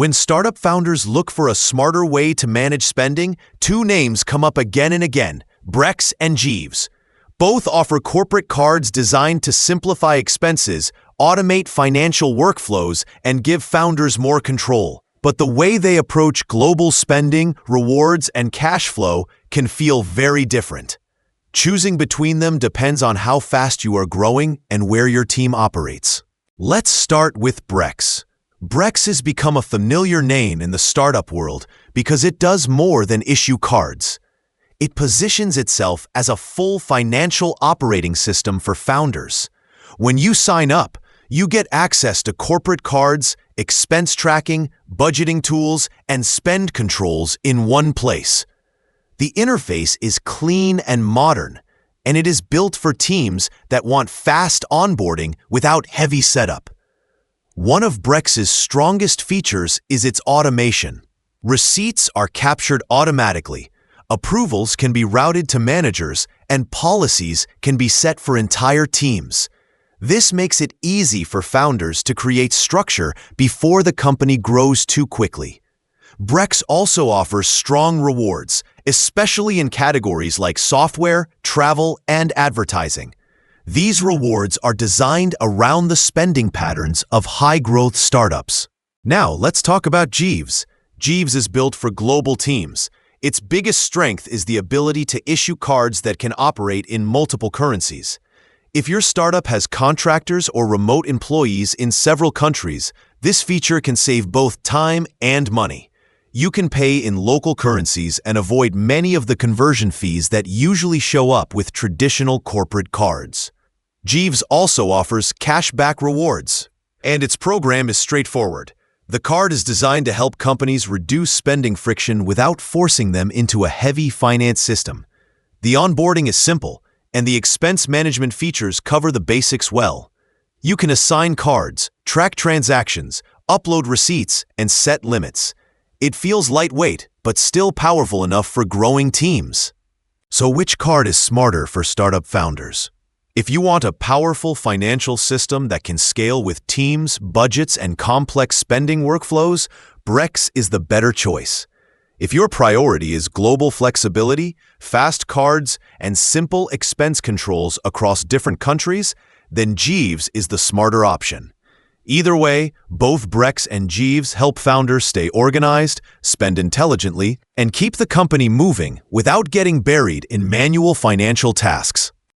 When startup founders look for a smarter way to manage spending, two names come up again and again: Brex and Jeeves. Both offer corporate cards designed to simplify expenses, automate financial workflows, and give founders more control. But the way they approach global spending, rewards, and cash flow can feel very different. Choosing between them depends on how fast you are growing and where your team operates. Let's start with Brex. Brex has become a familiar name in the startup world because it does more than issue cards. It positions itself as a full financial operating system for founders. When you sign up, you get access to corporate cards, expense tracking, budgeting tools, and spend controls in one place. The interface is clean and modern, and it is built for teams that want fast onboarding without heavy setup. One of Brex's strongest features is its automation. Receipts are captured automatically, approvals can be routed to managers, and policies can be set for entire teams. This makes it easy for founders to create structure before the company grows too quickly. Brex also offers strong rewards, especially in categories like software, travel, and advertising. These rewards are designed around the spending patterns of high-growth startups. Now, let's talk about Jeeves. Jeeves is built for global teams. Its biggest strength is the ability to issue cards that can operate in multiple currencies. If your startup has contractors or remote employees in several countries, this feature can save both time and money. You can pay in local currencies and avoid many of the conversion fees that usually show up with traditional corporate cards. Jeeves also offers cashback rewards, and its program is straightforward. The card is designed to help companies reduce spending friction without forcing them into a heavy finance system. The onboarding is simple, and the expense management features cover the basics well. You can assign cards, track transactions, upload receipts, and set limits. It feels lightweight, but still powerful enough for growing teams. So which card is smarter for startup founders? If you want a powerful financial system that can scale with teams, budgets, and complex spending workflows, Brex is the better choice. If your priority is global flexibility, fast cards, and simple expense controls across different countries, then Jeeves is the smarter option. Either way, both Brex and Jeeves help founders stay organized, spend intelligently, and keep the company moving without getting buried in manual financial tasks.